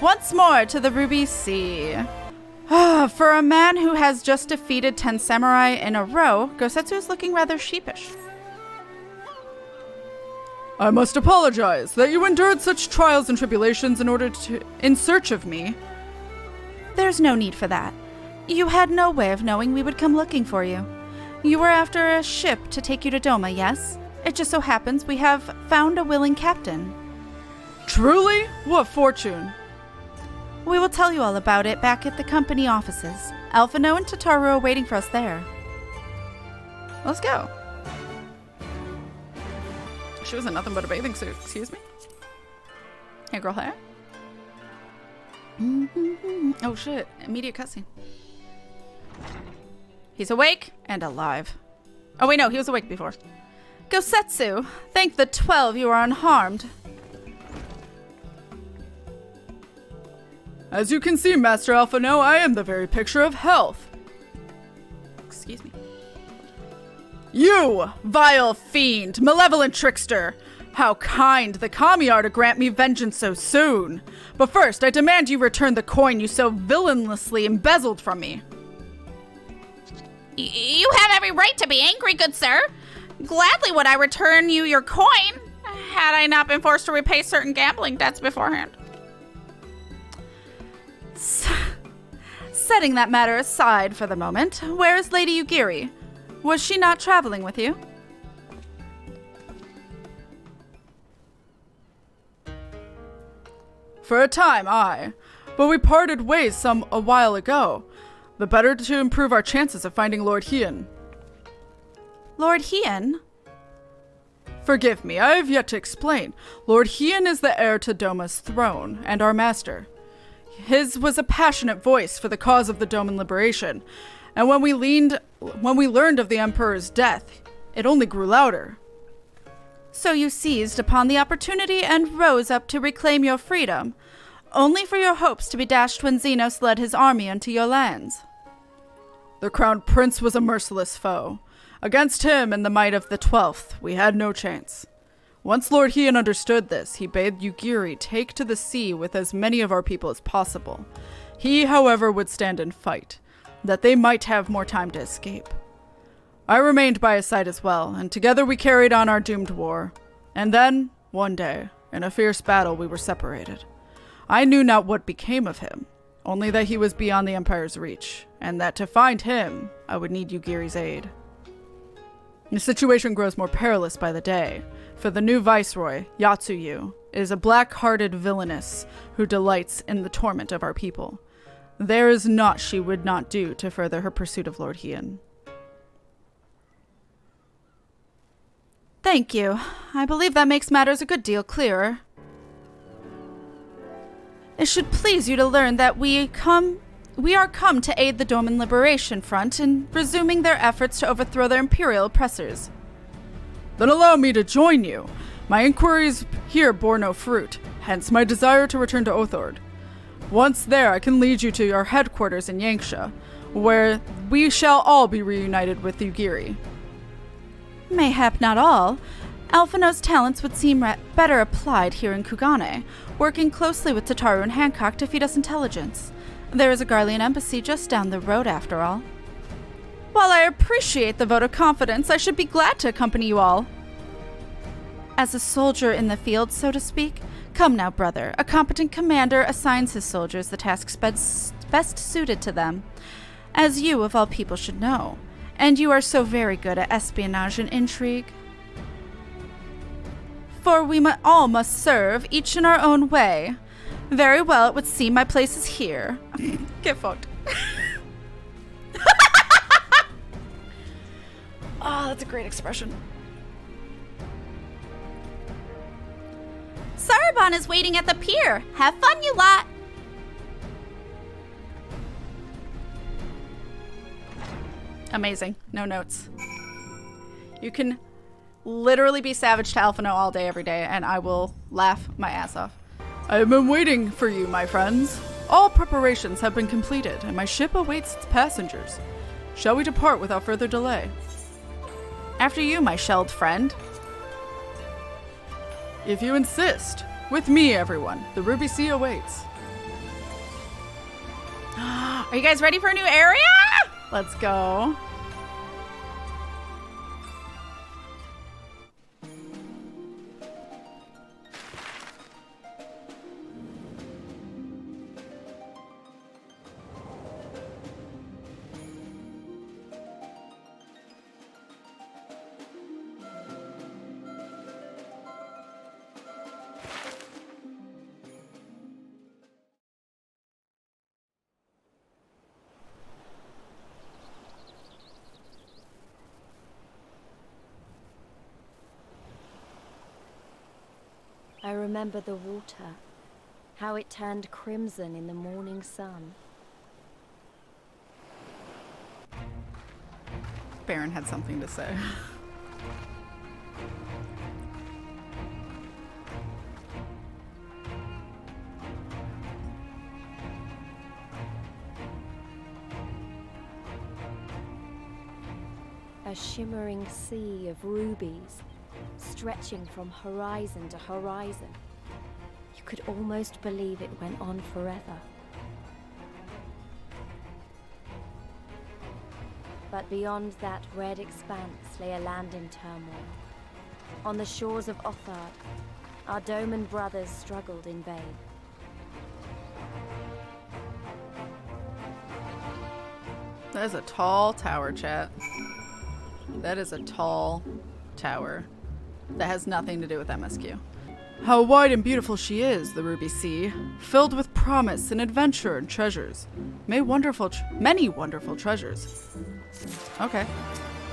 Once more to the Ruby Sea. For a man who has just defeated 10 samurai in a row, Gosetsu is looking rather sheepish. I must apologize that you endured such trials and tribulations in search of me. There's no need for that. You had no way of knowing we would come looking for you. You were after a ship to take you to Doma, yes? It just so happens we have found a willing captain. Truly? What fortune? We will tell you all about it back at the company offices. Alphino and Tataru are waiting for us there. Let's go. She was in nothing but a bathing suit. Excuse me? Hey, girl, hair. Oh, shit. Immediate cutscene. He's awake and alive. Oh, wait, no. He was awake before. Gosetsu, thank the 12 you are unharmed. As you can see, Master Alphino, I am the very picture of health. Excuse me. You, vile fiend, malevolent trickster! How kind the kami are to grant me vengeance so soon! But first, I demand you return the coin you so villainously embezzled from me. You have every right to be angry, good sir. Gladly would I return you your coin, had I not been forced to repay certain gambling debts beforehand. Setting that matter aside for the moment, where is Lady Yugiri? Was she not traveling with you? For a time, aye. But we parted ways a while ago. The better to improve our chances of finding Lord Hien. Lord Hien? Forgive me, I have yet to explain. Lord Hien is the heir to Doma's throne, and our master. His was a passionate voice for the cause of the Doman liberation, and when we learned of the Emperor's death, it only grew louder. So you seized upon the opportunity and rose up to reclaim your freedom, only for your hopes to be dashed when Xenos led his army into your lands. The Crown Prince was a merciless foe. Against him and the might of the 12th, we had no chance. Once Lord Hien understood this, he bade Yugiri take to the sea with as many of our people as possible. He, however, would stand and fight, that they might have more time to escape. I remained by his side as well, and together we carried on our doomed war. And then, one day, in a fierce battle, we were separated. I knew not what became of him, only that he was beyond the Empire's reach, and that to find him, I would need Yugiri's aid. The situation grows more perilous by the day, for the new viceroy, Yotsuyu, is a black-hearted villainess who delights in the torment of our people. There is naught she would not do to further her pursuit of Lord Hien. Thank you. I believe that makes matters a good deal clearer. It should please you to learn that we are come to aid the Doman Liberation Front in resuming their efforts to overthrow their imperial oppressors. Then allow me to join you. My inquiries here bore no fruit, hence my desire to return to Othord. Once there, I can lead you to our headquarters in Yanxia, where we shall all be reunited with Yugiri. Mayhap not all. Alphino's talents would seem better applied here in Kugane, working closely with Tataru and Hancock to feed us intelligence. There is a Garlean embassy just down the road, after all. While I appreciate the vote of confidence, I should be glad to accompany you all. As a soldier in the field, so to speak, come now, brother. A competent commander assigns his soldiers the tasks best suited to them, as you, of all people, should know. And you are so very good at espionage and intrigue. For we all must serve, each in our own way. Very well, it would seem my place is here. Get fucked. Oh, that's a great expression. Sarabon is waiting at the pier. Have fun, you lot. Amazing. No notes. You can literally be savage to Alphino all day, every day, and I will laugh my ass off. I have been waiting for you, my friends. All preparations have been completed, and my ship awaits its passengers. Shall we depart without further delay? After you, my shelled friend. If you insist. With me, everyone. The Ruby Sea awaits. Are you guys ready for a new area? Let's go. I remember the water, how it turned crimson in the morning sun. Baron had something to say. A shimmering sea of rubies, stretching from horizon to horizon. You could almost believe it went on forever. But beyond that red expanse lay a land in turmoil. On the shores of Othard, our Doman brothers struggled in vain. That is a tall tower, chat. That is a tall tower. That has nothing to do with MSQ. How wide and beautiful she is, the Ruby Sea, filled with promise and adventure and treasures. Many wonderful treasures. Okay.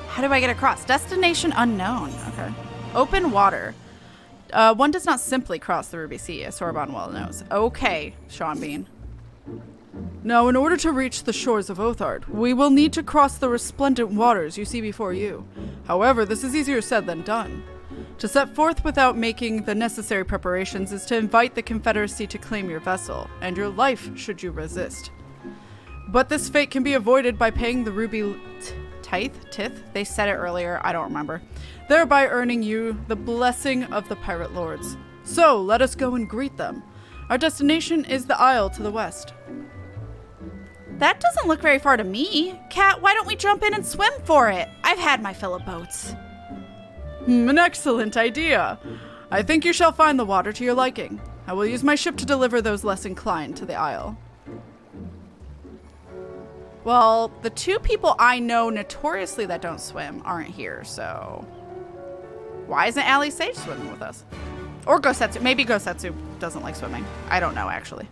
How do I get across? Destination unknown. Okay. Open water. One does not simply cross the Ruby Sea, as Sorbonne well knows. Okay, Sean Bean. Now, in order to reach the shores of Othard, we will need to cross the resplendent waters you see before you. However, this is easier said than done. To set forth without making the necessary preparations is to invite the Confederacy to claim your vessel, and your life should you resist. But this fate can be avoided by paying the ruby tithe? They said it earlier, I don't remember. Thereby earning you the blessing of the pirate lords. So, let us go and greet them. Our destination is the isle to the west. That doesn't look very far to me. Kat, why don't we jump in and swim for it? I've had my fill of boats. An excellent idea. I think you shall find the water to your liking. I will use my ship to deliver those less inclined to the isle. Well, the two people I know notoriously that don't swim aren't here, so... Why isn't Ali Sage swimming with us? Or Gosetsu. Maybe Gosetsu doesn't like swimming. I don't know, actually.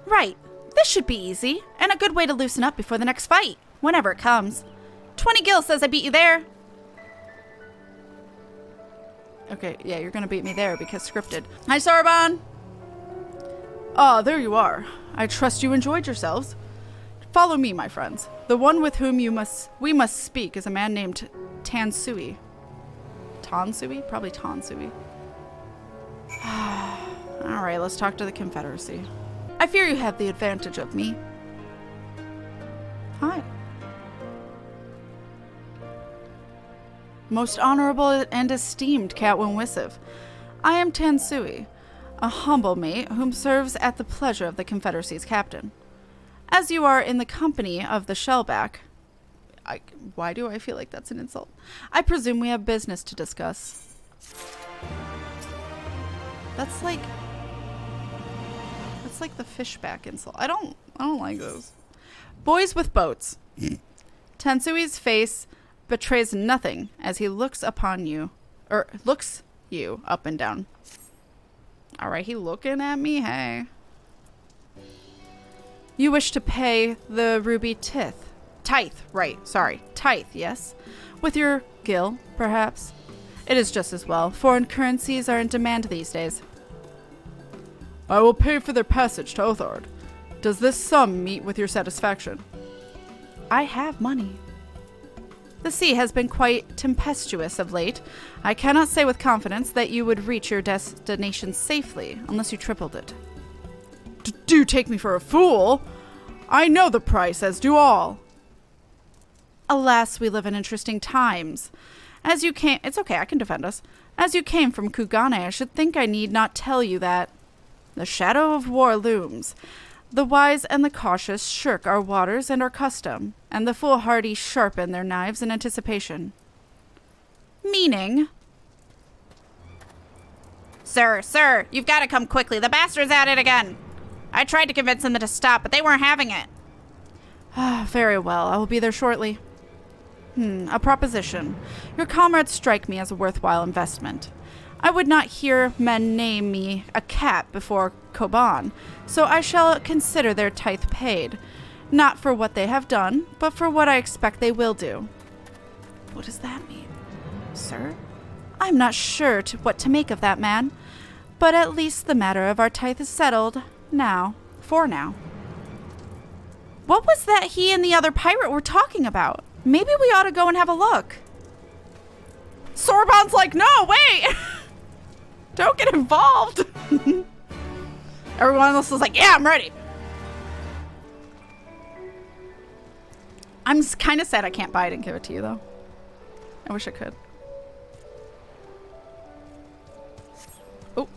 Right. This should be easy, and a good way to loosen up before the next fight, whenever it comes. 20 gil says I beat you there. Okay, yeah, you're gonna beat me there because scripted. Hi, Sorbonne! Ah, there you are. I trust you enjoyed yourselves. Follow me, my friends. The one with whom we must speak is a man named Tansui. Tansui? Probably Tansui. Alright, let's talk to the Confederacy. I fear you have the advantage of me. Hi. Most honorable and esteemed KatFTWynn Wissive, I am Tansui, a humble mate whom serves at the pleasure of the Confederacy's captain. As you are in the company of the Shellback, why do I feel like that's an insult? I presume we have business to discuss. That's like the fishback insult. I don't like those. Boys with boats. Tansui's face betrays nothing as he looks upon you, or looks you up and down. All right, he looking at me. Hey. You wish to pay the ruby tithe, right? Sorry, tithe. Yes, with your gil, perhaps. It is just as well. Foreign currencies are in demand these days. I will pay for their passage to Othard. Does this sum meet with your satisfaction? I have money. The sea has been quite tempestuous of late. I cannot say with confidence that you would reach your destination safely unless you tripled it. Do take me for a fool? I know the price, as do all. Alas, we live in interesting times. As you came... It's okay, I can defend us. As you came from Kugane, I should think I need not tell you that the shadow of war looms. The wise and the cautious shirk our waters and our custom, and the foolhardy sharpen their knives in anticipation. Meaning? Sir, you've got to come quickly. The bastard's at it again. I tried to convince them to stop, but they weren't having it. Very well, I will be there shortly. A proposition. Your comrades strike me as a worthwhile investment. I would not hear men name me a cat before Koban, so I shall consider their tithe paid, not for what they have done, but for what I expect they will do. What does that mean, sir? I'm not sure what to make of that man, but at least the matter of our tithe is settled now, for now. What was that he and the other pirate were talking about? Maybe we ought to go and have a look. Sorbonne's like, no, wait! Don't get involved! Everyone else is like, yeah, I'm ready. I'm kind of sad I can't buy it and give it to you, though. I wish I could. Oh.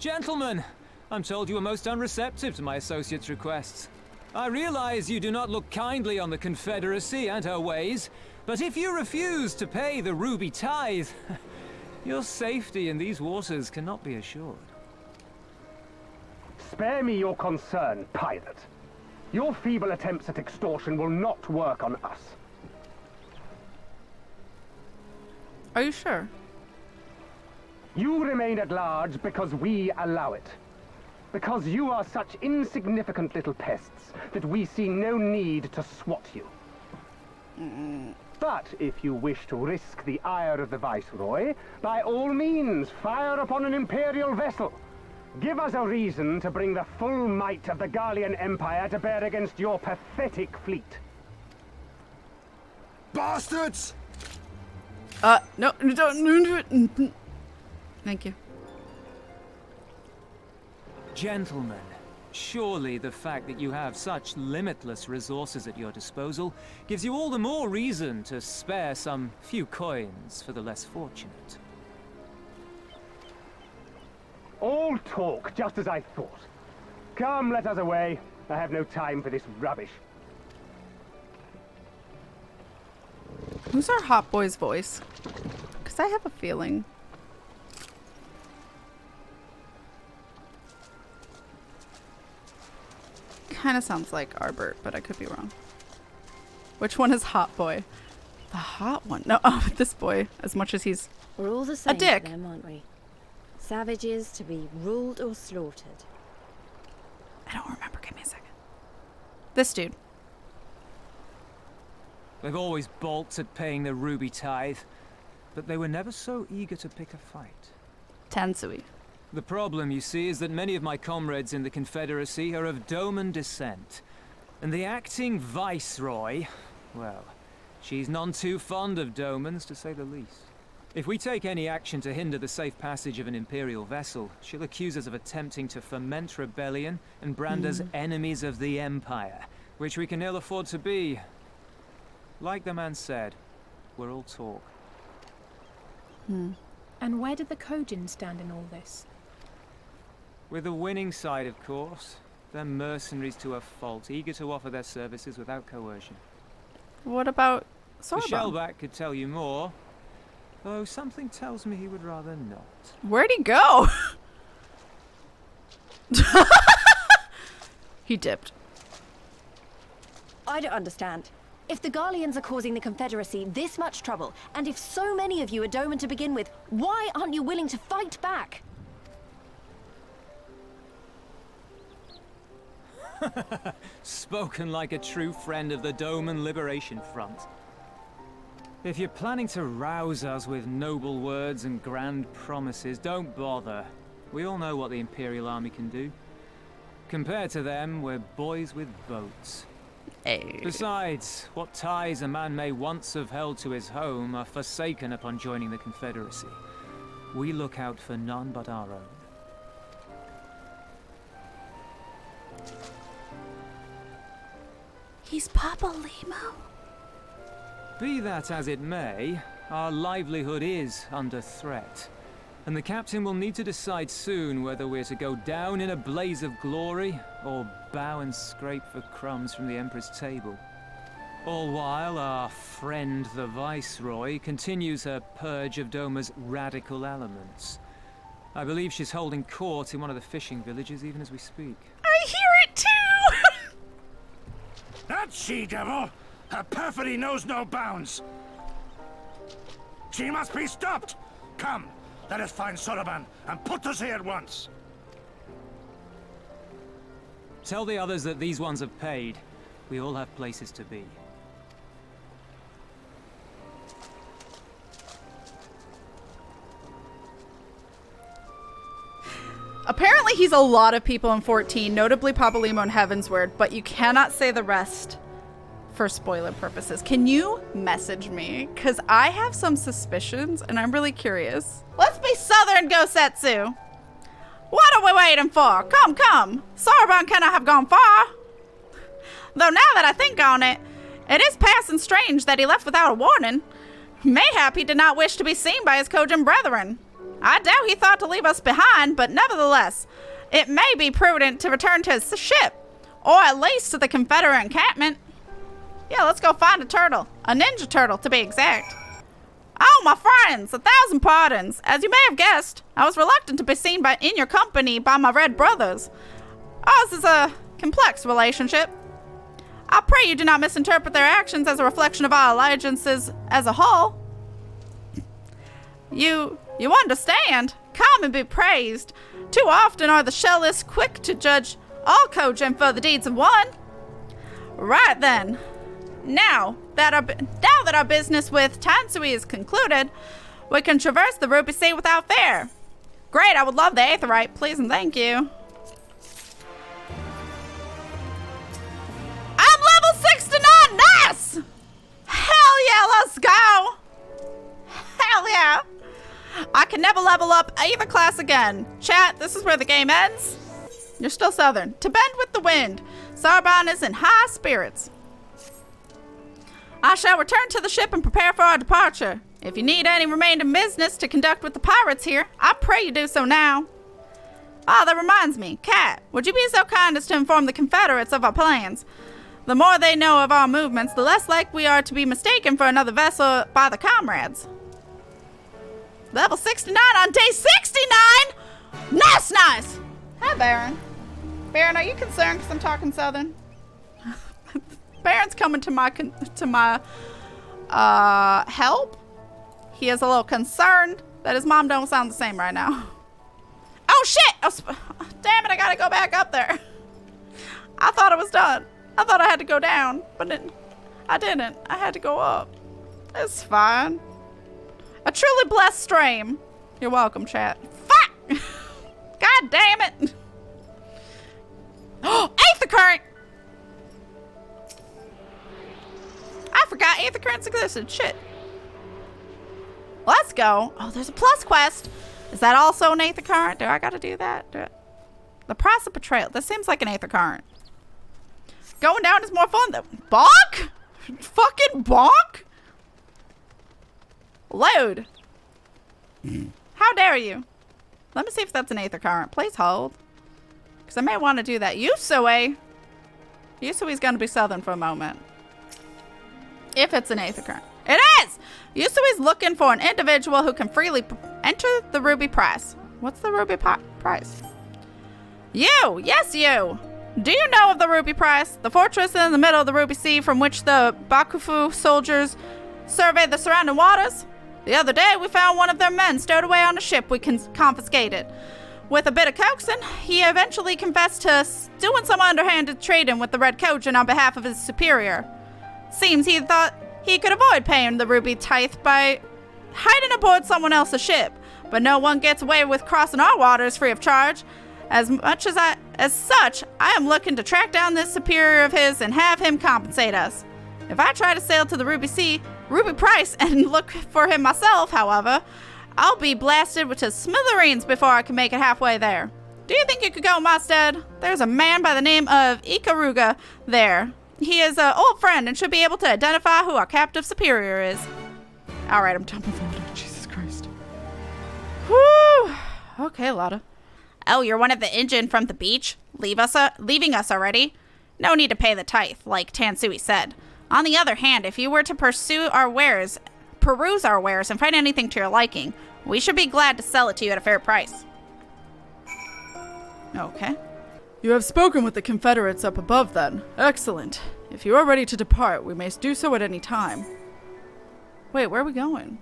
Gentlemen, I'm told you are most unreceptive to my associate's requests. I realize you do not look kindly on the Confederacy and her ways, but if you refuse to pay the ruby tithe, your safety in these waters cannot be assured. Spare me your concern, pirate. Your feeble attempts at extortion will not work on us. Are you sure? You remain at large because we allow it. Because you are such insignificant little pests that we see no need to swat you. But if you wish to risk the ire of the Viceroy, by all means, fire upon an Imperial vessel. Give us a reason to bring the full might of the Garlean Empire to bear against your pathetic fleet. Bastards! No, don't. Thank you. Gentlemen, surely the fact that you have such limitless resources at your disposal gives you all the more reason to spare some few coins for the less fortunate. All talk, just as I thought. Come, let us away. I have no time for this rubbish. Who's our hot boy's voice? Because I have a feeling. Kind of sounds like Arbert, but I could be wrong. Which one is hot boy? The hot one. No, this boy, as much as he's We're all the same a dick. to them, aren't we? Savages to be ruled or slaughtered. I don't remember. Give me a second. This dude. They've always balked at paying the ruby tithe, but they were never so eager to pick a fight. Tansui. The problem, you see, is that many of my comrades in the Confederacy are of Doman descent. And the acting Viceroy, well, she's none too fond of Domans, to say the least. If we take any action to hinder the safe passage of an Imperial vessel, she'll accuse us of attempting to foment rebellion and brand us enemies of the Empire, which we can ill afford to be. Like the man said, we're all talk. And where did the Kojin stand in all this? With the winning side, of course. They're mercenaries to a fault, eager to offer their services without coercion. What about The Sorbonne? Shellback could tell you more, though something tells me he would rather not. Where'd he go? He dipped. I don't understand. If the Garleans are causing the Confederacy this much trouble, and if so many of you are Doman to begin with, why aren't you willing to fight back? Spoken like a true friend of the Doman Liberation Front. If you're planning to rouse us with noble words and grand promises, don't bother. We all know what the Imperial Army can do. Compared to them, we're boys with boats. Besides, what ties a man may once have held to his home are forsaken upon joining the Confederacy. We look out for none but our own. He's Papa Limo? Be that as it may, our livelihood is under threat. And the captain will need to decide soon whether we're to go down in a blaze of glory or bow and scrape for crumbs from the Emperor's table. All while our friend the Viceroy continues her purge of Doma's radical elements. I believe she's holding court in one of the fishing villages even as we speak. I hear it too! That she-devil! Her perfidy knows no bounds! She must be stopped! Come, let us find Soroban and put us here at once! Tell the others that these ones have paid. We all have places to be. Apparently he's a lot of people in 14, notably Papa Limo and Heavensward, but you cannot say the rest for spoiler purposes. Can you message me? Because I have some suspicions and I'm really curious. Let's be Southern Gosetsu! What are we waiting for? Come, come! Soroban cannot have gone far! Though now that I think on it, it is passing strange that he left without a warning. Mayhap he did not wish to be seen by his Kojin brethren. I doubt he thought to leave us behind, but nevertheless, it may be prudent to return to his ship, or at least to the Confederate encampment. Yeah, let's go find a turtle. A ninja turtle, to be exact. Oh, my friends, 1,000 pardons. As you may have guessed, I was reluctant to be seen in your company by my red brothers. Ours is a complex relationship. I pray you do not misinterpret their actions as a reflection of our allegiances as a whole. You understand? Come and be praised. Too often are the shellless quick to judge all Kojin for the deeds of one. Right then. Now that our business with Tansui is concluded, we can traverse the Ruby Sea without fear. Great, I would love the Aetherite, please and thank you. I'm level 69, nice! Hell yeah, let's go! Hell yeah! I can never level up either class again. Chat, this is where the game ends. You're still Southern. To bend with the wind. Soroban is in high spirits. I shall return to the ship and prepare for our departure. If you need any remaining business to conduct with the pirates here, I pray you do so now. Ah, that reminds me. Kat, would you be so kind as to inform the Confederates of our plans? The more they know of our movements, the less likely we are to be mistaken for another vessel by the comrades. Level 69 on day 69! Nice, nice! Hi, Baron. Baron, are you concerned because I'm talking Southern? Baron's coming to my help. He is a little concerned that his mom don't sound the same right now. Oh shit! Oh, damn it, I gotta go back up there. I thought it was done. I thought I had to go down, but I didn't. I had to go up. It's fine. A truly blessed stream. You're welcome, chat. Fuck! God damn it! Oh, Aether Current! I forgot Aether Currents existed. Shit. Let's go. Oh, there's a plus quest. Is that also an Aether Current? Do I gotta do that? The price of betrayal. This seems like an Aether Current. Going down is more fun than... Bonk? Fucking bonk? Load. How dare you? Let me see if that's an Aether Current. Please hold. Because I may want to do that. Yotsuyu. Yotsui's going to be Southern for a moment. If it's an Aether Current. It is! Yotsui's looking for an individual who can freely enter the Ruby Price. What's the Ruby Price? You! Yes, you! Do you know of the Ruby Price? The fortress in the middle of the Ruby Sea from which the Bakufu soldiers surveyed the surrounding waters? The other day, we found one of their men stowed away on a ship we confiscated. With a bit of coaxing, he eventually confessed to doing some underhanded trading with the Red Kojin on behalf of his superior. Seems he thought he could avoid paying the ruby tithe by hiding aboard someone else's ship, but no one gets away with crossing our waters free of charge. As such, I am looking to track down this superior of his and have him compensate us. If I try to sail to the Ruby Price, and look for him myself, however, I'll be blasted to smithereens before I can make it halfway there. Do you think you could go in my stead? There's a man by the name of Ikaruga there. He is an old friend and should be able to identify who our captive superior is. All right, I'm done with Lotta. Jesus Christ. Whew. Okay, Lotta. Oh, you're one of the engine from the beach? Leaving us already? No need to pay the tithe, like Tansui said. On the other hand, if you were to peruse our wares, and find anything to your liking, we should be glad to sell it to you at a fair price. Okay. You have spoken with the Confederates up above, then. Excellent. If you are ready to depart, we may do so at any time. Wait, where are we going?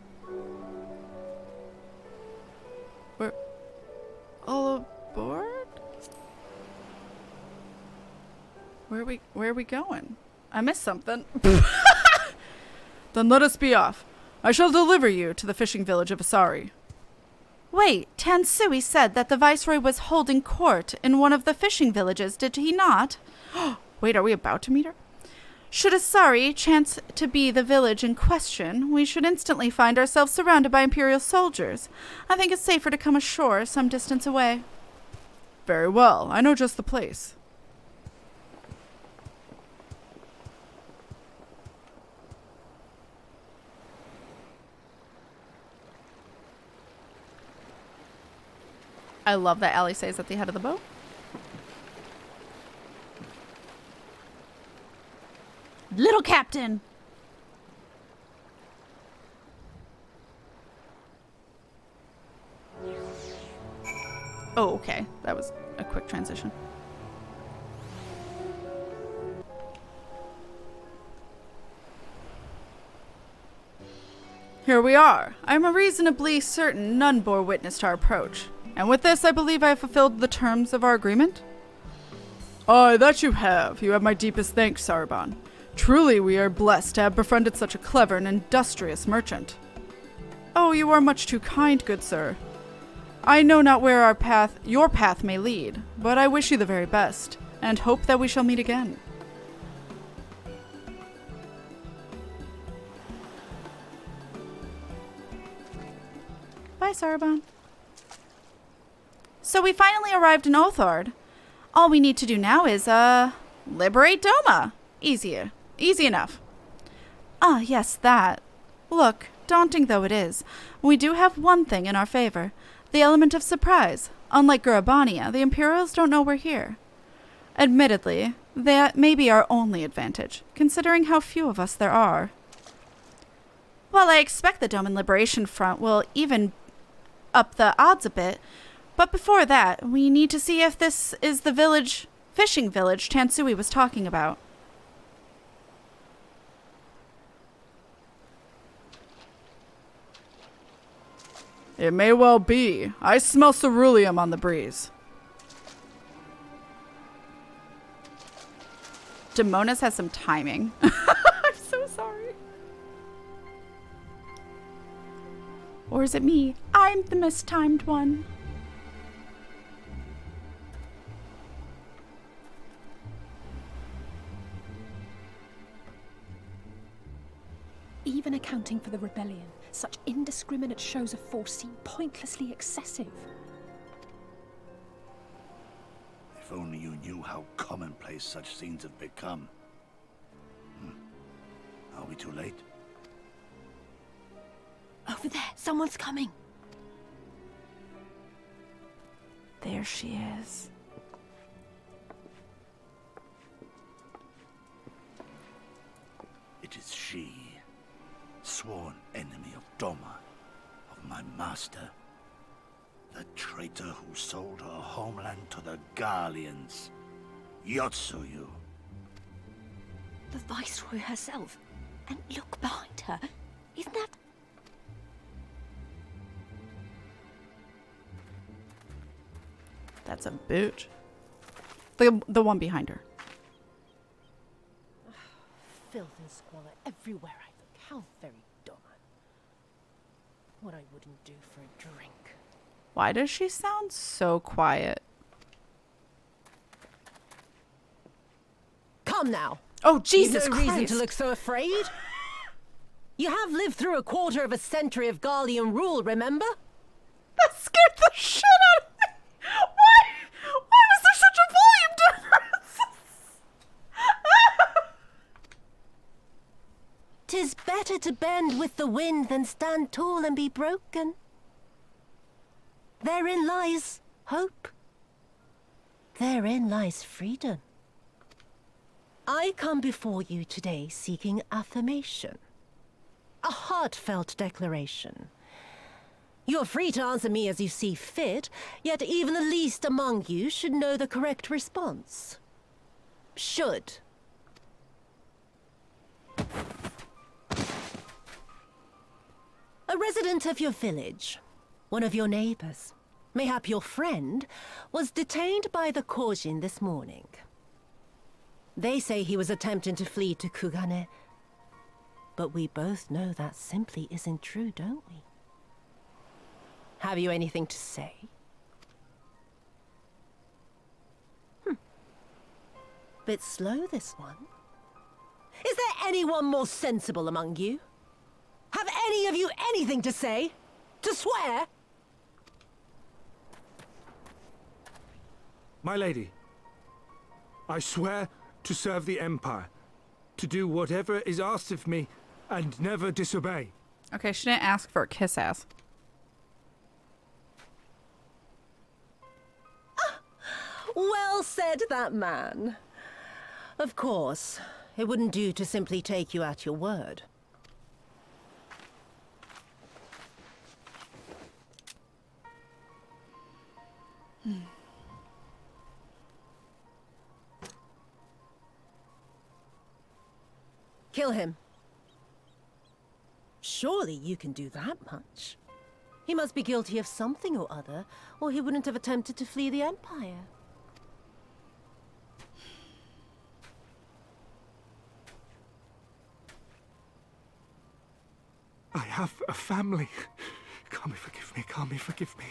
We're all aboard? Where are we going? I missed something. Then let us be off. I shall deliver you to the fishing village of Asari. Wait, Tansui said that the Viceroy was holding court in one of the fishing villages, did he not? Wait, are we about to meet her? Should Asari chance to be the village in question, we should instantly find ourselves surrounded by Imperial soldiers. I think it's safer to come ashore some distance away. Very well, I know just the place. I love that Allie stays at the head of the boat. Little Captain! Oh, okay. That was a quick transition. Here we are. I am reasonably certain none bore witness to our approach. And with this, I believe I have fulfilled the terms of our agreement? Aye, that you have. You have my deepest thanks, Sarban. Truly, we are blessed to have befriended such a clever and industrious merchant. Oh, you are much too kind, good sir. I know not where your path may lead, but I wish you the very best, and hope that we shall meet again. Bye, Sarban. So we finally arrived in Othard. All we need to do now is, liberate Doma. Easy enough. Ah, yes, that. Look, daunting though it is, we do have one thing in our favor. The element of surprise. Unlike Gurabania, the Imperials don't know we're here. Admittedly, that may be our only advantage, considering how few of us there are. Well, I expect the Doman Liberation Front will even up the odds a bit, but before that, we need to see if this is the fishing village Tansui was talking about. It may well be. I smell ceruleum on the breeze. Demonas has some timing. I'm so sorry. Or is it me? I'm the mistimed one. Even accounting for the rebellion, such indiscriminate shows of force seem pointlessly excessive. If only you knew how commonplace such scenes have become. Are we too late? Over there, someone's coming. There she is. It is she, sworn enemy of Doma, of my master. The traitor who sold her homeland to the Garleans, Yotsuyu. The Viceroy herself. And look behind her. Isn't that... That's a bitch. The one behind her. Filth and squalor everywhere I look. How very Doma. What I wouldn't do for a drink. Why does she sound so quiet? Come now. Oh, Jesus You've no Christ. reason to look so afraid. You have lived through a quarter of a century of Garlean rule, remember? That scared the shit out of me. Why was there such a volume difference? 'Tis better to bend with the wind than stand tall and be broken. Therein lies hope. Therein lies freedom. I come before you today seeking affirmation. A heartfelt declaration. You're free to answer me as you see fit, yet even the least among you should know the correct response. Should. A resident of your village, one of your neighbors, mayhap your friend, was detained by the Korjin this morning. They say he was attempting to flee to Kugane, but we both know that simply isn't true, don't we? Have you anything to say? Bit slow, this one. Is there anyone more sensible among you? Have any of you anything to say? To swear? My lady, I swear to serve the Empire, to do whatever is asked of me, and never disobey. Okay, she didn't ask for a kiss ass. Well said, that man. Of course, it wouldn't do to simply take you at your word. Kill him. Surely you can do that much. He must be guilty of something or other, or he wouldn't have attempted to flee the Empire. I have a family. Kami, forgive me. Kami, forgive me.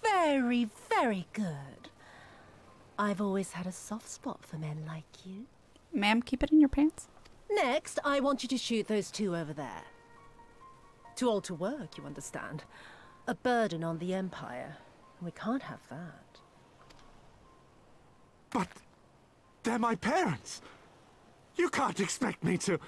Very, very good. I've always had a soft spot for men like you. Ma'am, keep it in your pants. Next, I want you to shoot those two over there. Too old to work, you understand. A burden on the Empire. We can't have that. But they're my parents. You can't expect me to...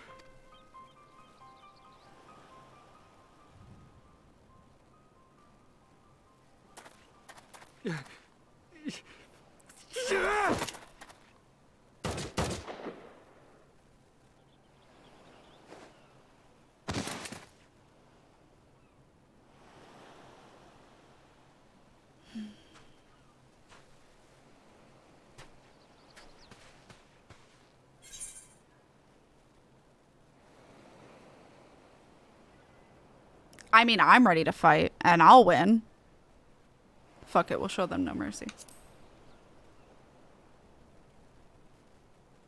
I mean, I'm ready to fight, and I'll win. Fuck it, we'll show them no mercy.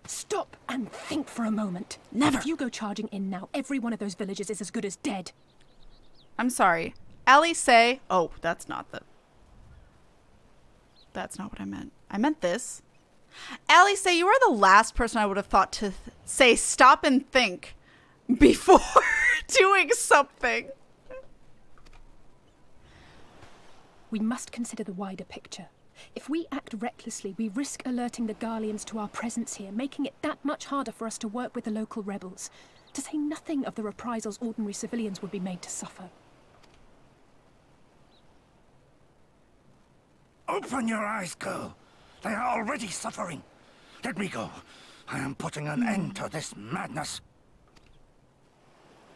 Stop and think for a moment. Never. If you go charging in now, every one of those villagers is as good as dead. I'm sorry. Ellie say... Oh, that's not the... That's not what I meant. I meant this. Ellie say, you are the last person I would have thought to say stop and think before doing something. We must consider the wider picture. If we act recklessly, we risk alerting the Garleans to our presence here, making it that much harder for us to work with the local rebels. To say nothing of the reprisals ordinary civilians would be made to suffer. Open your eyes, girl. They are already suffering. Let me go. I am putting an end to this madness.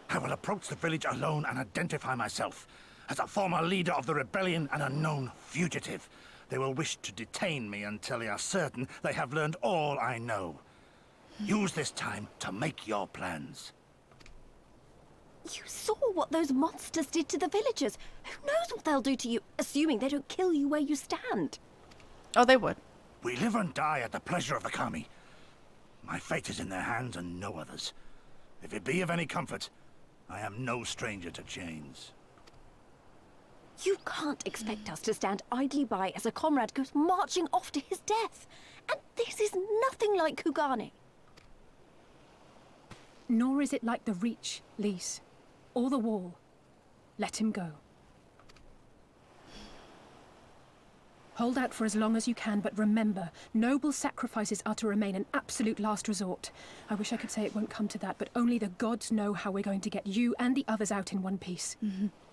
I will approach the village alone and identify myself. As a former leader of the rebellion and a known fugitive, they will wish to detain me until they are certain they have learned all I know. Use this time to make your plans. You saw what those monsters did to the villagers. Who knows what they'll do to you, assuming they don't kill you where you stand. Oh, they would. We live and die at the pleasure of the Kami. My fate is in their hands and no others. If it be of any comfort, I am no stranger to chains. You can't expect us to stand idly by as a comrade goes marching off to his death. And this is nothing like Kugane. Nor is it like the Reach, Lise, or the Wall. Let him go. Hold out for as long as you can, but remember, noble sacrifices are to remain an absolute last resort. I wish I could say it won't come to that, but only the gods know how we're going to get you and the others out in one piece.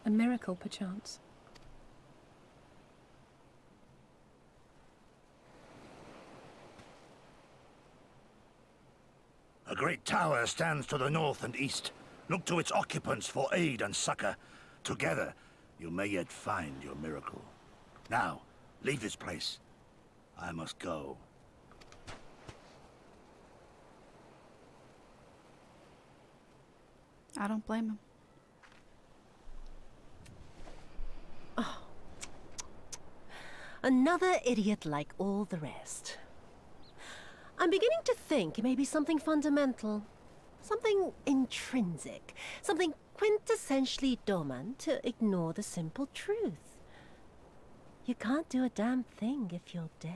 A miracle, perchance. A great tower stands to the north and east. Look to its occupants for aid and succor. Together, you may yet find your miracle. Now, leave this place. I must go. I don't blame him. Oh. Another idiot like all the rest. I'm beginning to think it may be something fundamental. Something intrinsic. Something quintessentially Doman to ignore the simple truth. You can't do a damn thing if you're dead.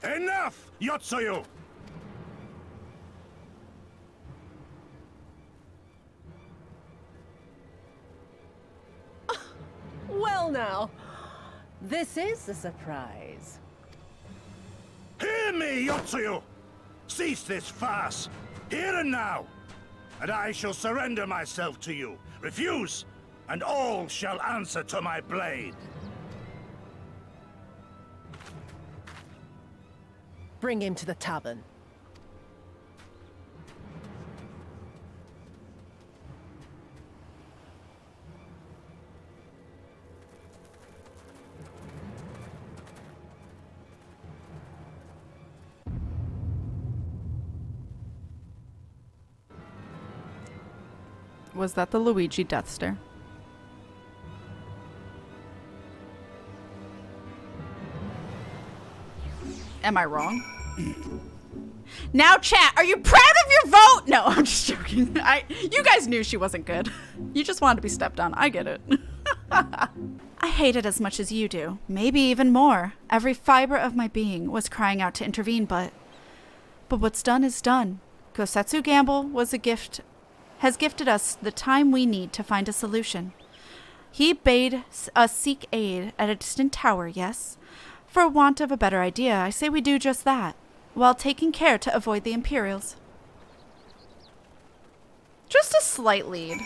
Enough, Yotsuyu! Well now, this is a surprise. Hear me, Yotsuyu! Cease this farce, here and now, and I shall surrender myself to you. Refuse, and all shall answer to my blade. Bring him to the tavern. Was that the Luigi death stare? Am I wrong? Now, chat, are you proud of your vote? No, I'm just joking. You guys knew she wasn't good. You just wanted to be stepped on. I get it. I hate it as much as you do. Maybe even more. Every fiber of my being was crying out to intervene, but what's done is done. Gosetsu Gamble has gifted us the time we need to find a solution. He bade us seek aid at a distant tower, yes? For want of a better idea, I say we do just that, while taking care to avoid the Imperials. Just a slight lead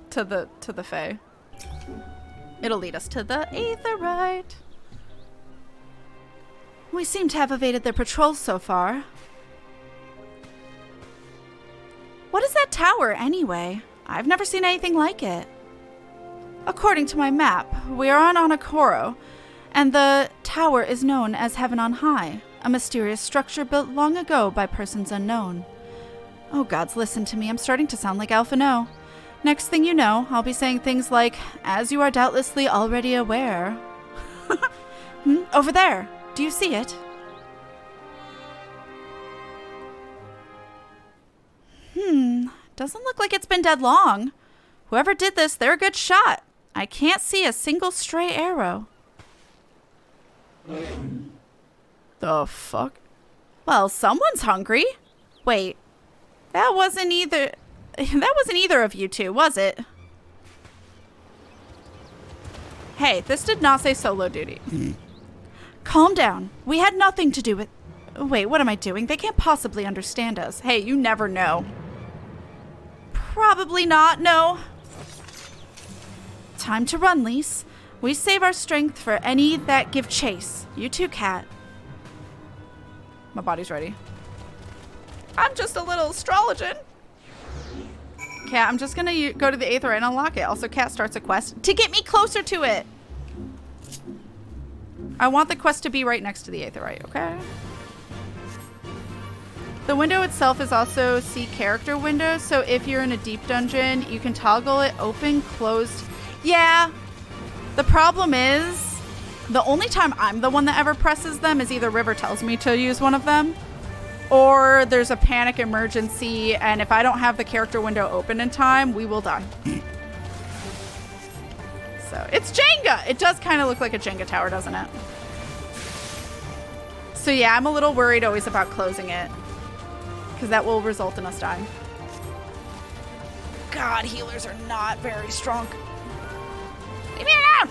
to the Fae. It'll lead us to the Aetheryte. We seem to have evaded their patrols so far. What is that tower, anyway? I've never seen anything like it. According to my map, we are on Onokoro, and the tower is known as Heaven on High, a mysterious structure built long ago by persons unknown. Oh gods, listen to me, I'm starting to sound like Alphino. Next thing you know, I'll be saying things like, as you are doubtlessly already aware. Over there, do you see it? Doesn't look like it's been dead long. Whoever did this, they're a good shot. I can't see a single stray arrow. The fuck? Well, someone's hungry. Wait, that wasn't either of you two, was it? Hey, this did not say solo duty. Calm down. We had nothing to do with... Wait, what am I doing? They can't possibly understand us. Hey, you never know. Probably not, no. Time to run, Lise. We save our strength for any that give chase. You too, Kat. My body's ready. I'm just a little astrologian. Kat, I'm just gonna go to the Aetheryte and unlock it. Also, Kat starts a quest To get me closer to it. I want the quest to be right next to the Aetheryte, okay? The window itself is also see character window, so if you're in a deep dungeon, you can toggle it open, closed. Yeah. The problem is, the only time I'm the one that ever presses them is either River tells me to use one of them, or there's a panic emergency, and if I don't have the character window open in time, we will die. So it's Jenga. It does kind of look like a Jenga tower, doesn't it? So yeah, I'm a little worried always about closing it, because that will result in us dying. God, healers are not very strong. Leave me alone!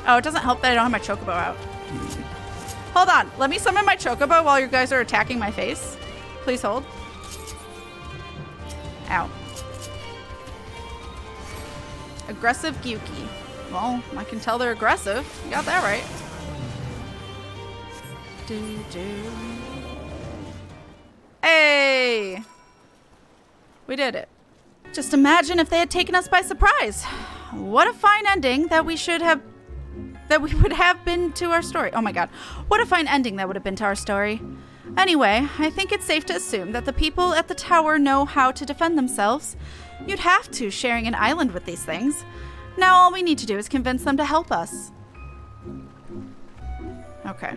Oh, it doesn't help that I don't have my chocobo out. Hold on. Let me summon my chocobo while you guys are attacking my face. Please hold. Ow. Aggressive Gyuki. Well, I can tell they're aggressive. You got that right. Hey! We did it. Just imagine if they had taken us by surprise. What a fine ending that we would have been to our story. Oh my god. What a fine ending that would have been to our story. Anyway, I think it's safe to assume that the people at the tower know how to defend themselves. You'd have to, sharing an island with these things. Now all we need to do is convince them to help us. Okay.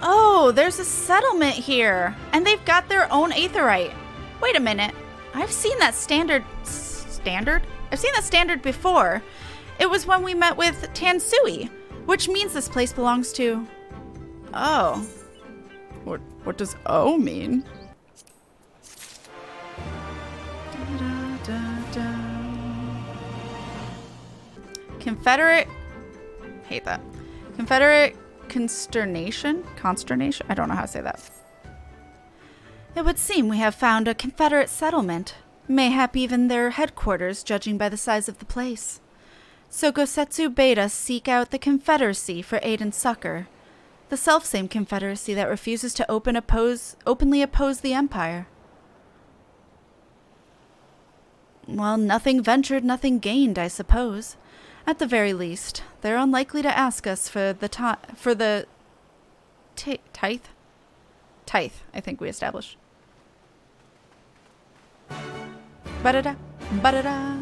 Oh, there's a settlement here. And they've got their own aetheryte. Wait a minute. I've seen that standard... I've seen that standard before. It was when we met with Tansui, which means this place belongs to... Oh. What does O mean? Confederate... Hate that. Confederate consternation? Consternation? I don't know how to say that. It would seem we have found a Confederate settlement. Mayhap even their headquarters, judging by the size of the place. So Gosetsu bade us seek out the Confederacy for aid and succor. The selfsame Confederacy that refuses to openly oppose the Empire. Well, nothing ventured, nothing gained, I suppose. At the very least, they're unlikely to ask us for the tithe? Tithe, I think we established. Ba-da-da, ba-da-da.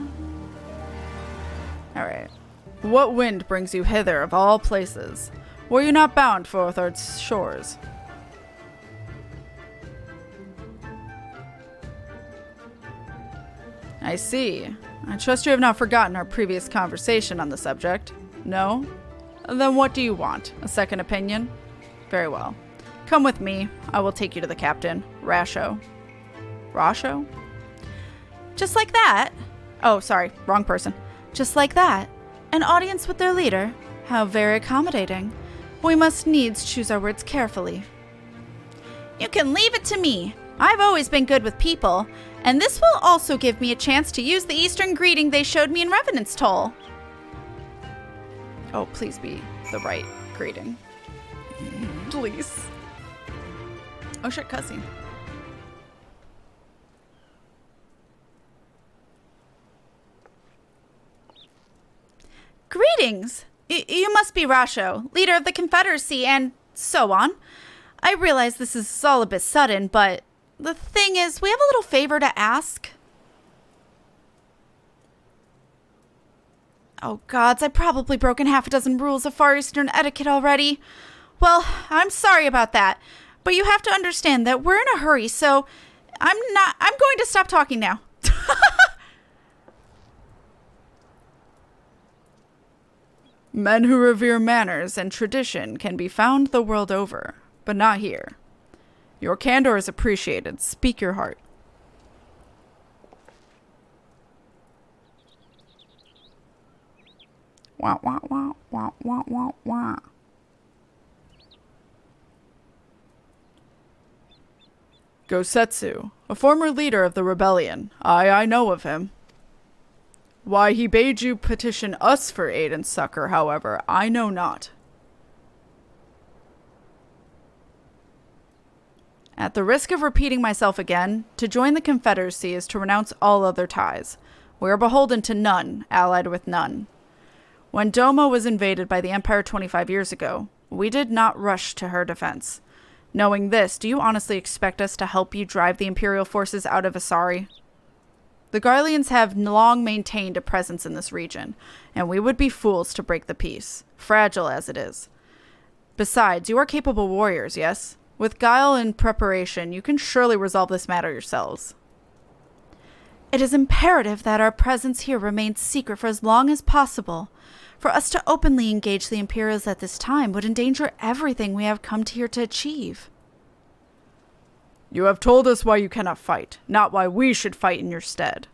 Alright. What wind brings you hither of all places? Were you not bound for Orthard's shores? I see. I trust you have not forgotten our previous conversation on the subject. No? Then what do you want? A second opinion? Very well. Come with me. I will take you to the captain, Rasho. Rasho? Just like that? Oh, sorry. Wrong person. Just like that? An audience with their leader? How very accommodating. We must needs choose our words carefully. You can leave it to me. I've always been good with people, and this will also give me a chance to use the Eastern greeting they showed me in Revenant's Toll. Oh, please be the right greeting. Please. Oh shit, cussing. Greetings! You must be Rasho, leader of the Confederacy, and so on. I realize this is all a bit sudden, but the thing is, we have a little favor to ask. Oh gods, I've probably broken half a dozen rules of Far Eastern etiquette already. Well, I'm sorry about that, but you have to understand that we're in a hurry, so I'm going to stop talking now. Men who revere manners and tradition can be found the world over, but not here. Your candor is appreciated. Speak your heart. Wah, wah, wah, wah, wah, wah, wah. Gosetsu, a former leader of the rebellion. I know of him. Why he bade you petition us for aid and succor, however, I know not. At the risk of repeating myself again, to join the Confederacy is to renounce all other ties. We are beholden to none, allied with none. When Doma was invaded by the Empire 25 years ago, we did not rush to her defense. Knowing this, do you honestly expect us to help you drive the Imperial forces out of Asari? The Garleans have long maintained a presence in this region, and we would be fools to break the peace, fragile as it is. Besides, you are capable warriors, yes? With guile and preparation, you can surely resolve this matter yourselves. It is imperative that our presence here remains secret for as long as possible. For us to openly engage the Imperials at this time would endanger everything we have come here to achieve. You have told us why you cannot fight, not why we should fight in your stead.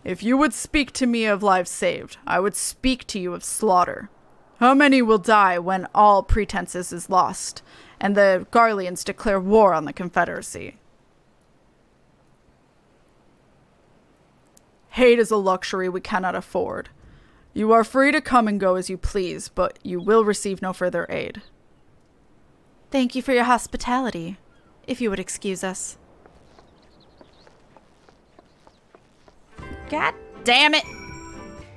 If you would speak to me of lives saved, I would speak to you of slaughter. How many will die when all pretenses is lost, and the Garleans declare war on the Confederacy? Hate is a luxury we cannot afford. You are free to come and go as you please, but you will receive no further aid. Thank you for your hospitality, if you would excuse us. God damn it!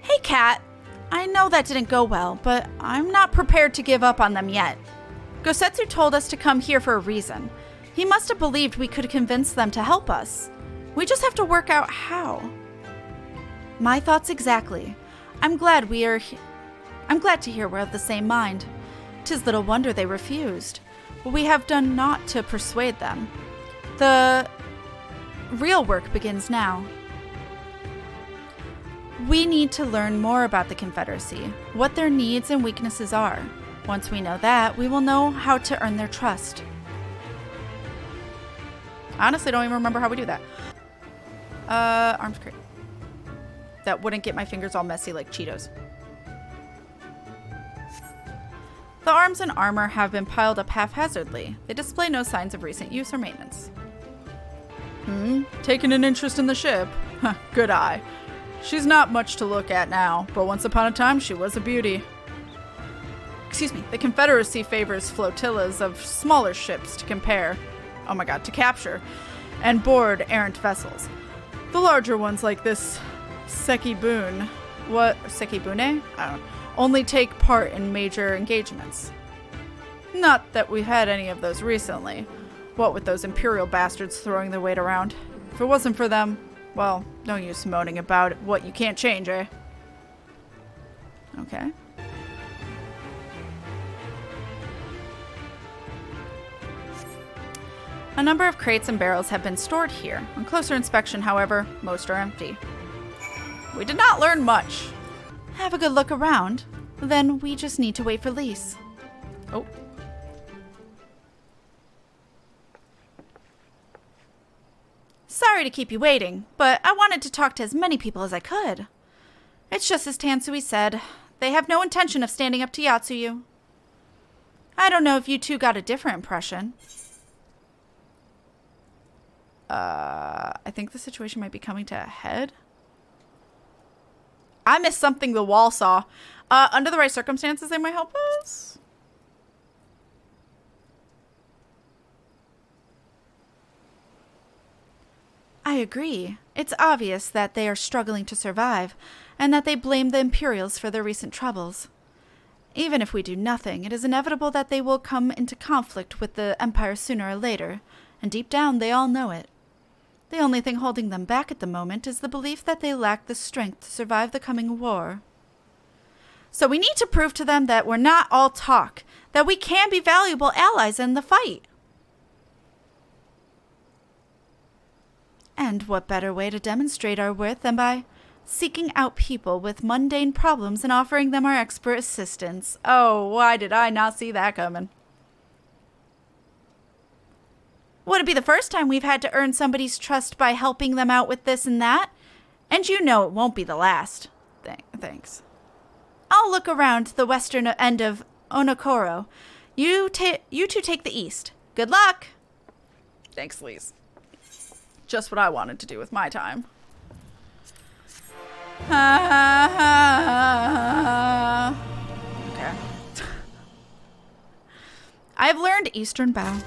Hey, Kat. I know that didn't go well, but I'm not prepared to give up on them yet. Gosetsu told us to come here for a reason. He must have believed we could convince them to help us. We just have to work out how. My thoughts exactly. I'm glad to hear we're of the same mind. 'Tis little wonder they refused. But we have done naught to persuade them. The real work begins now. We need to learn more about the Confederacy, what their needs and weaknesses are. Once we know that, we will know how to earn their trust. I honestly don't even remember how we do that. Arms crate. That wouldn't get my fingers all messy like Cheetos. The arms and armor have been piled up haphazardly. They display no signs of recent use or maintenance. Taking an interest in the ship? Huh, good eye. She's not much to look at now, but once upon a time she was a beauty. Excuse me, the Confederacy favors flotillas of smaller ships to capture, and board errant vessels. The larger ones like this Sekibune, Sekibune? I don't know, only take part in major engagements. Not that we've had any of those recently. What with those Imperial bastards throwing their weight around. If it wasn't for them, well, no use moaning about what you can't change, eh? Okay. A number of crates and barrels have been stored here. On closer inspection, however, most are empty. We did not learn much. Have a good look around. Then we just need to wait for Lise. Oh. Sorry to keep you waiting, but I wanted to talk to as many people as I could. It's just as Tansui said. They have no intention of standing up to Yotsuyu. I don't know if you two got a different impression. I think the situation might be coming to a head. I missed something the wall saw. Under the right circumstances, they might help us. I agree. It's obvious that they are struggling to survive, and that they blame the Imperials for their recent troubles. Even if we do nothing, it is inevitable that they will come into conflict with the Empire sooner or later, and deep down they all know it. The only thing holding them back at the moment is the belief that they lack the strength to survive the coming war. So we need to prove to them that we're not all talk, that we can be valuable allies in the fight. And what better way to demonstrate our worth than by seeking out people with mundane problems and offering them our expert assistance? Oh, why did I not see that coming? Would it be the first time we've had to earn somebody's trust by helping them out with this and that? And you know it won't be the last. Thanks. I'll look around the western end of Onokoro. You two take the east. Good luck! Thanks, Lise. Just what I wanted to do with my time. Okay. I've learned Eastern Bow.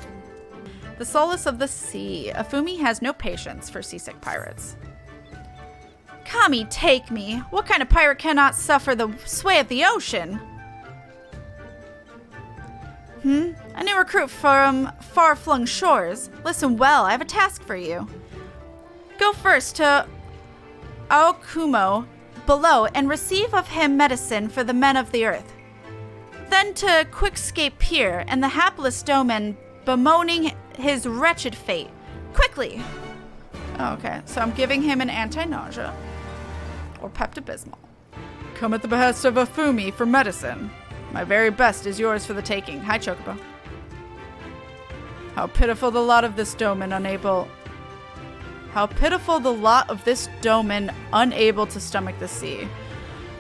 The solace of the sea. Afumi has no patience for seasick pirates. Kami, take me. What kind of pirate cannot suffer the sway of the ocean? A new recruit from far-flung shores. Listen well, I have a task for you. Go first to Aokumo below and receive of him medicine for the men of the earth. then to Quickscape Pier and the hapless Doman bemoaning his wretched fate. Quickly! Okay, so I'm giving him an anti-nausea. Or Pepto-Bismol. Come at the behest of Afumi for medicine. My very best is yours for the taking. Hi, Chocobo. How pitiful the lot of this Doman unable to stomach the sea.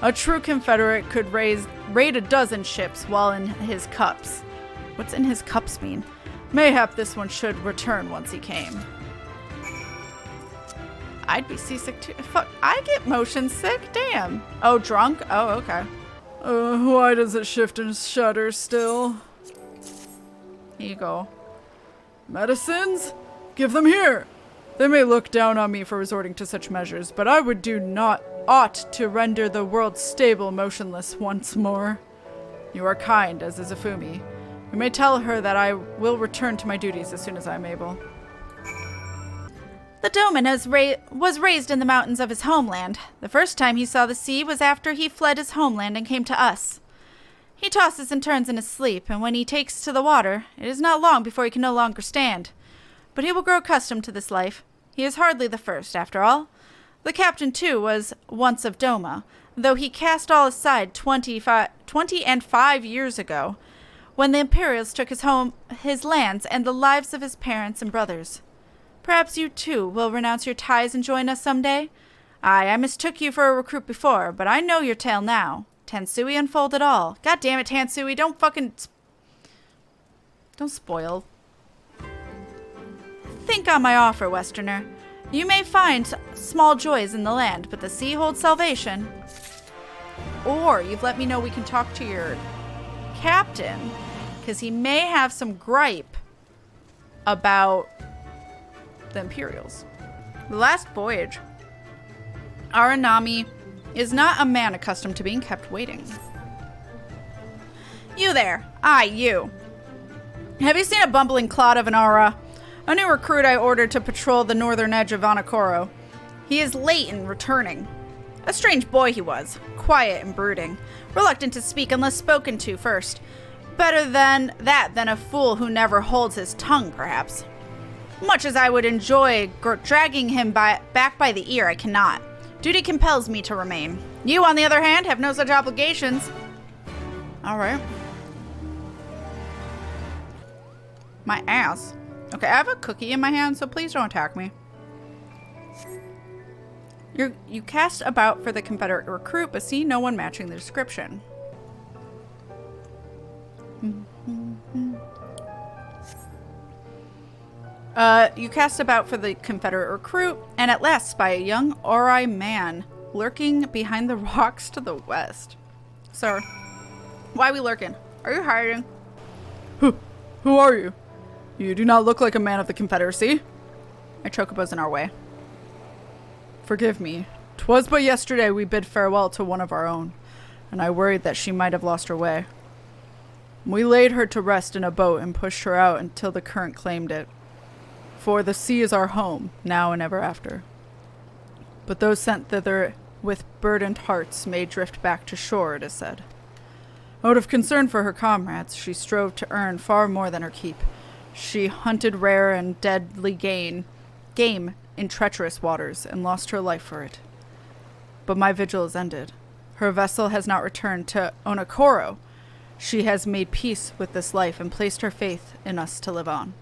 A true Confederate could raid a dozen ships while in his cups. What's in his cups mean? Mayhap this one should return once he came. I'd be seasick too. Fuck, I get motion sick? Damn. Oh, drunk? Oh, okay. Why does it shift and shudder still? Here you go. Medicines? Give them here! They may look down on me for resorting to such measures, but I would do not ought to render the world stable motionless once more. You are kind, as is Afumi. You may tell her that I will return to my duties as soon as I am able. The Doman was raised in the mountains of his homeland. The first time he saw the sea was after he fled his homeland and came to us. He tosses and turns in his sleep, and when he takes to the water, it is not long before he can no longer stand. But he will grow accustomed to this life. He is hardly the first, after all. The captain, too, was once of Doma, though he cast all aside 25 years ago, when the Imperials took his lands, and the lives of his parents and brothers. Perhaps you, too, will renounce your ties and join us some day? Aye, I mistook you for a recruit before, but I know your tale now. Tansui unfold it all. God damn it, Tansui, don't spoil. Think on my offer, Westerner. You may find small joys in the land, but the sea holds salvation. Or you've let me know we can talk to your captain, because he may have some gripe about the Imperials. The last voyage. Aranami is not a man accustomed to being kept waiting. You there. Aye, you. Have you seen a bumbling clod of an aura? A new recruit I ordered to patrol the northern edge of Anakoro. He is late in returning. A strange boy he was, quiet and brooding, reluctant to speak unless spoken to first. Better than a fool who never holds his tongue, perhaps. Much as I would enjoy dragging him back by the ear, I cannot. Duty compels me to remain. You, on the other hand, have no such obligations. All right. My ass. Okay, I have a cookie in my hand, so please don't attack me. You cast about for the Confederate recruit, but see no one matching the description. You cast about for the Confederate recruit, and at last spy a young Ori man lurking behind the rocks to the west. Sir, why are we lurking? Are you hiding? Who are you? You do not look like a man of the Confederacy. My chocobo's in our way. Forgive me. 'Twas but yesterday we bid farewell to one of our own, and I worried that she might have lost her way. We laid her to rest in a boat and pushed her out until the current claimed it. For the sea is our home, now and ever after. But those sent thither with burdened hearts may drift back to shore, it is said. Out of concern for her comrades, she strove to earn far more than her keep. She hunted rare and deadly game in treacherous waters, and lost her life for it. But my vigil is ended. Her vessel has not returned to Onokoro. She has made peace with this life and placed her faith in us to live on.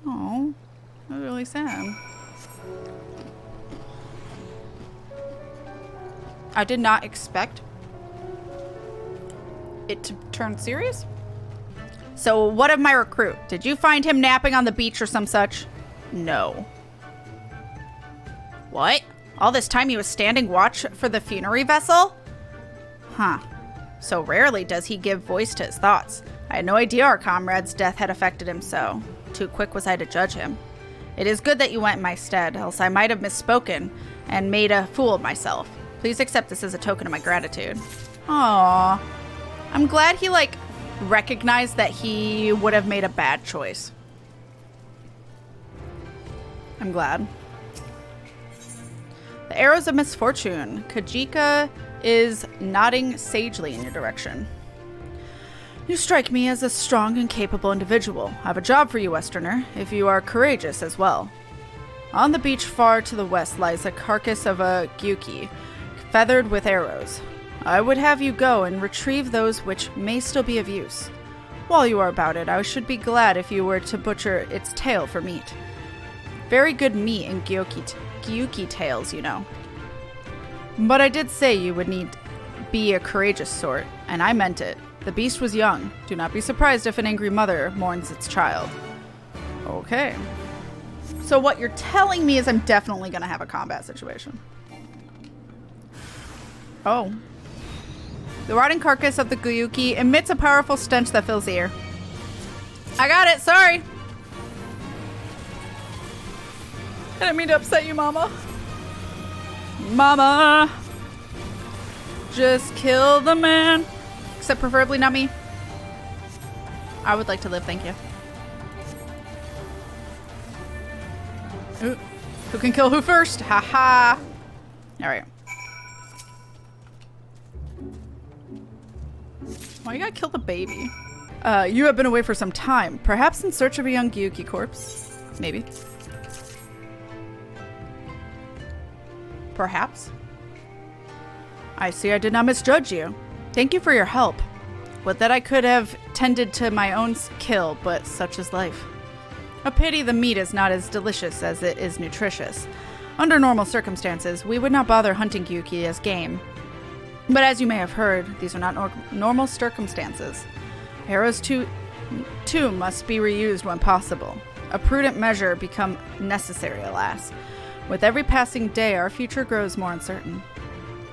Oh, that's really sad. I did not expect it to turn serious. So what of my recruit? Did you find him napping on the beach or some such? No. What? All this time he was standing watch for the funerary vessel? Huh. So rarely does he give voice to his thoughts. I had no idea our comrade's death had affected him so. Too quick was I to judge him. It is good that you went in my stead, else I might have misspoken and made a fool of myself. Please accept this as a token of my gratitude. Aww. I'm glad he, recognized that he would have made a bad choice. I'm glad. The arrows of misfortune. Kajika is nodding sagely in your direction. You strike me as a strong and capable individual. I have a job for you, Westerner, if you are courageous as well. On the beach far to the west lies the carcass of a gyuki, feathered with arrows. I would have you go and retrieve those which may still be of use. While you are about it, I should be glad if you were to butcher its tail for meat. Very good meat in gyuki tails, you know. But I did say you would need be a courageous sort, and I meant it. The beast was young. Do not be surprised if an angry mother mourns its child. Okay. So what you're telling me is I'm definitely going to have a combat situation. Oh. The rotting carcass of the gyuki emits a powerful stench that fills the air. I got it, sorry. I didn't mean to upset you, Mama. Mama! Just kill the man. Except preferably not me. I would like to live, thank you. Ooh. Who can kill who first? Haha. Alright. Why you gotta kill the baby? You have been away for some time. Perhaps in search of a young gyuki corpse? Maybe. Perhaps. I see I did not misjudge you. Thank you for your help. Would that I could have tended to my own kill, but such is life. A pity the meat is not as delicious as it is nutritious. Under normal circumstances, we would not bother hunting gyuki as game. But as you may have heard, these are not normal circumstances. Arrows too must be reused when possible. A prudent measure become necessary, alas. With every passing day, our future grows more uncertain.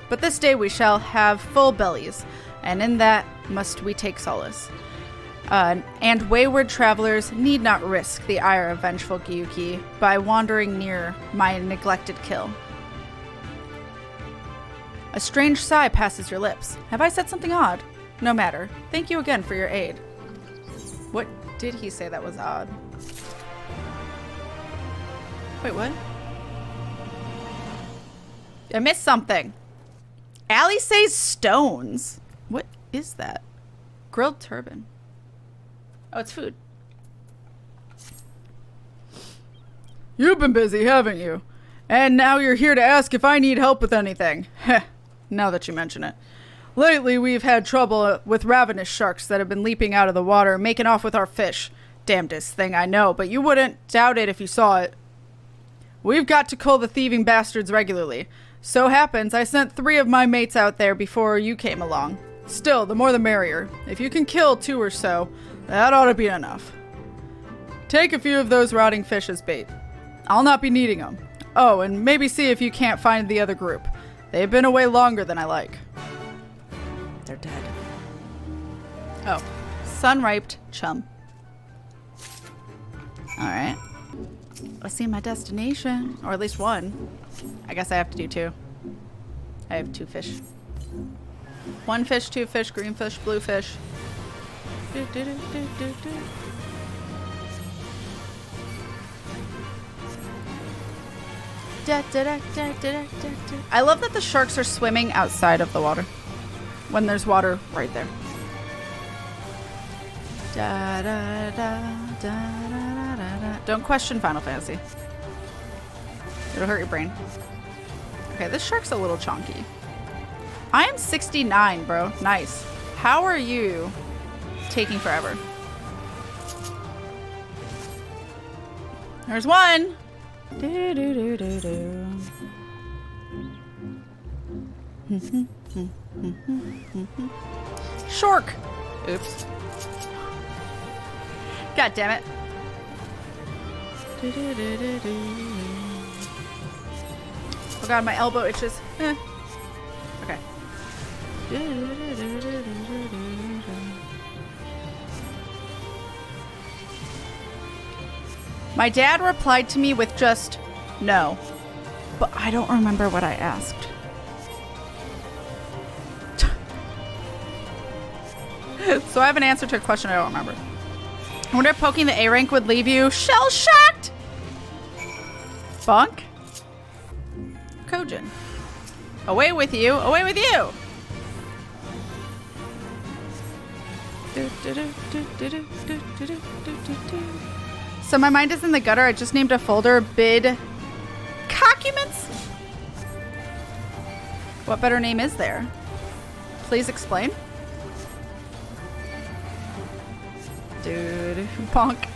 But this day we shall have full bellies, and in that must we take solace. And wayward travelers need not risk the ire of vengeful gyuki by wandering near my neglected kill. A strange sigh passes your lips. Have I said something odd? No matter. Thank you again for your aid. What did he say that was odd? Wait, what? I missed something. Allie says stones. What is that? Grilled turban. Oh, it's food. You've been busy, haven't you? And now you're here to ask if I need help with anything. Heh, now that you mention it. Lately, we've had trouble with ravenous sharks that have been leaping out of the water, making off with our fish. Damnedest thing I know, but you wouldn't doubt it if you saw it. We've got to cull the thieving bastards regularly. So happens I sent 3 of my mates out there before you came along. Still, the more the merrier. If you can kill 2 or so, that ought to be enough. Take a few of those rotting fish as bait. I'll not be needing them. Oh, and maybe see if you can't find the other group. They've been away longer than I like. They're dead. Oh. Sun-riped chum. Alright. I see my destination. Or at least one. I guess I have to do 2. I have 2 fish. 1 fish, 2 fish, green fish, blue fish. I love that the sharks are swimming outside of the water when there's water right there. Don't question Final Fantasy. It'll hurt your brain. Okay, this shark's a little chonky. I am 69, bro. Nice. How are you taking forever? There's one. Shark. Oops. God damn it. Oh god, my elbow itches. Okay. My dad replied to me with just no, but I don't remember what I asked. So I have an answer to a question I don't remember. I wonder if poking the A rank would leave you shell-shocked? Bunk? Kojin. Away with you. Away with you. So my mind is in the gutter. I just named a folder bid documents. What better name is there? Please explain. Dude, bonk.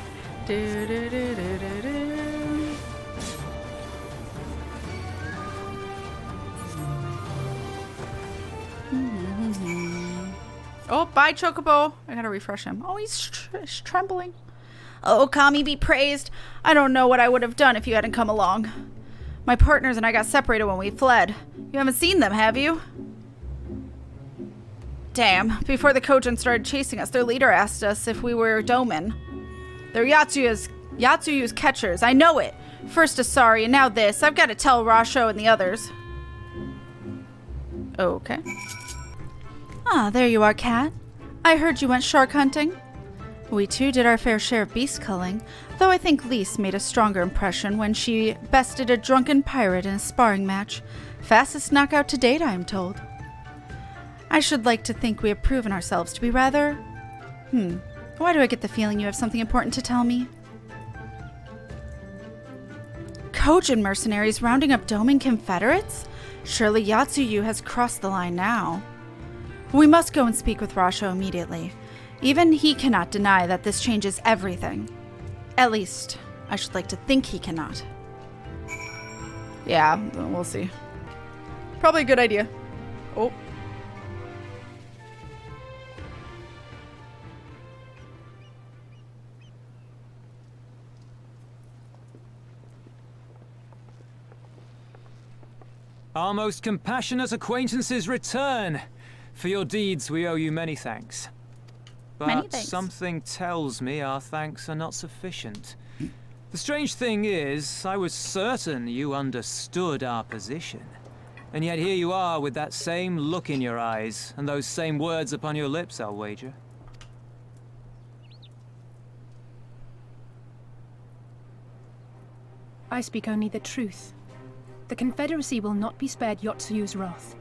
Oh, bye, Chocobo. I gotta refresh him. Oh, he's trembling. Oh, Kami be praised. I don't know what I would have done if you hadn't come along. My partners and I got separated when we fled. You haven't seen them, have you? Damn. Before the Kojin started chasing us, their leader asked us if we were Domin. They're Yotsuyu's catchers. I know it. First Asari and now this. I've got to tell Rasho and the others. Okay. Ah, there you are, Kat. I heard you went shark hunting. We too did our fair share of beast culling, though I think Lise made a stronger impression when she bested a drunken pirate in a sparring match. Fastest knockout to date, I am told. I should like to think we have proven ourselves to be rather... Why do I get the feeling you have something important to tell me? Kojin mercenaries rounding up Domin Confederates? Surely Yotsuyu has crossed the line now. We must go and speak with Rasho immediately. Even he cannot deny that this changes everything. At least, I should like to think he cannot. Yeah, we'll see. Probably a good idea. Oh. Our most compassionate acquaintances return. For your deeds, we owe you many thanks. But something tells me our thanks are not sufficient. The strange thing is, I was certain you understood our position. And yet here you are with that same look in your eyes, and those same words upon your lips, I'll wager. I speak only the truth. The Confederacy will not be spared Yotsuyu's wrath.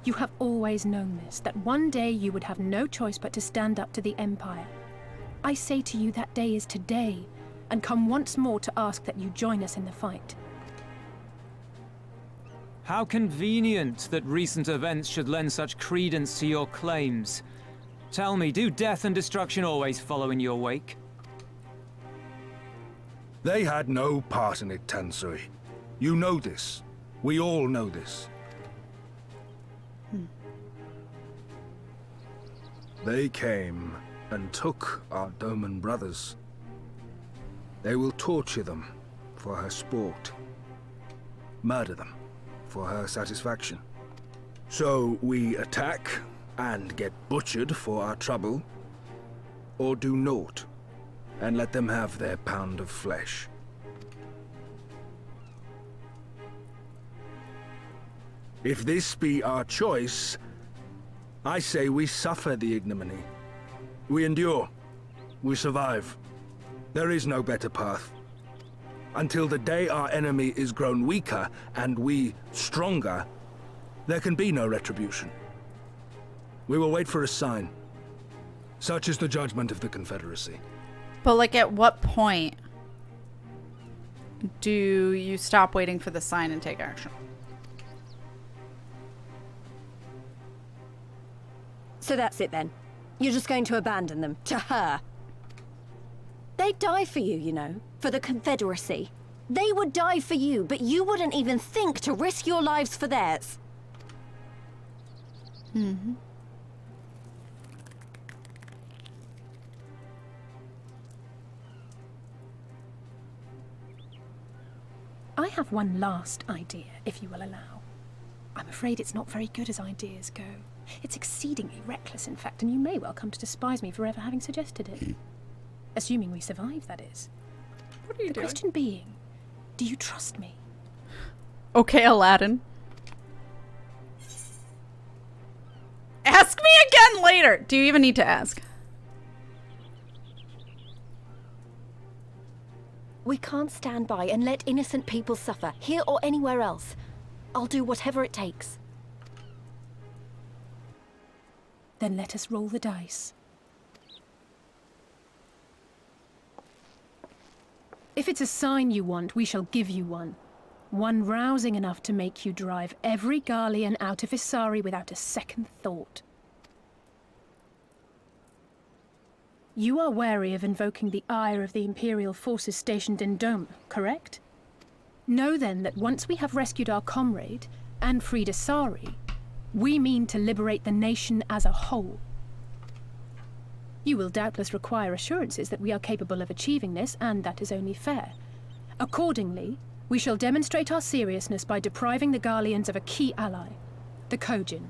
You have always known this, that one day you would have no choice but to stand up to the Empire. I say to you that day is today, and come once more to ask that you join us in the fight. How convenient that recent events should lend such credence to your claims. Tell me, do death and destruction always follow in your wake? They had no part in it, Tansui. You know this. We all know this. They came and took our Doman brothers. They will torture them for her sport. Murder them for her satisfaction. So we attack and get butchered for our trouble, or do naught and let them have their pound of flesh. If this be our choice, I say we suffer the ignominy. We endure. We survive. There is no better path. Until the day our enemy is grown weaker and we stronger, there can be no retribution. We will wait for a sign. Such is the judgment of the Confederacy. But like, at what point do you stop waiting for the sign and take action? So that's it then. You're just going to abandon them to her. They'd die for you, you know, for the Confederacy. They would die for you, but you wouldn't even think to risk your lives for theirs. I have one last idea, if you will allow. I'm afraid it's not very good as ideas go. It's exceedingly reckless, in fact, and you may well come to despise me for ever having suggested it. Assuming we survive, that is. What are you doing? The question being, do you trust me? Okay, Aladdin. Ask me again later! Do you even need to ask? We can't stand by and let innocent people suffer, here or anywhere else. I'll do whatever it takes. Then let us roll the dice. If it's a sign you want, we shall give you one. One rousing enough to make you drive every Garlean out of Isari without a second thought. You are wary of invoking the ire of the Imperial forces stationed in Dome, correct? Know then that once we have rescued our comrade and freed Isari, we mean to liberate the nation as a whole. You will doubtless require assurances that we are capable of achieving this, and that is only fair. Accordingly, we shall demonstrate our seriousness by depriving the Garleans of a key ally, the Kojin.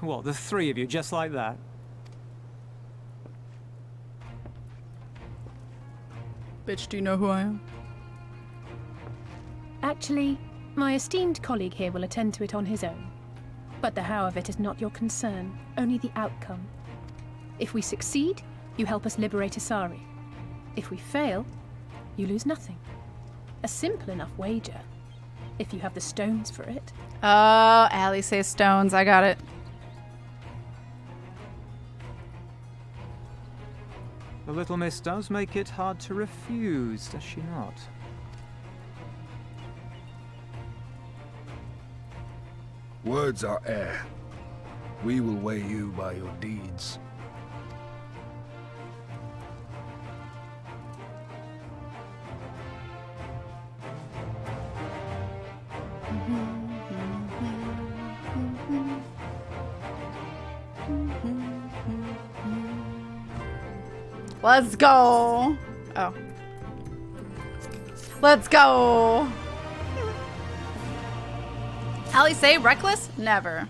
What, the three of you, just like that? Bitch, do you know who I am? Actually, my esteemed colleague here will attend to it on his own. But the how of it is not your concern, only the outcome. If we succeed, you help us liberate Isari. If we fail, you lose nothing. A simple enough wager, if you have the stones for it. Oh, Allie says stones. I got it. The little miss does make it hard to refuse, does she not? Words are air. We will weigh you by your deeds. Let's go. Oh. Let's go. Allie say reckless? Never.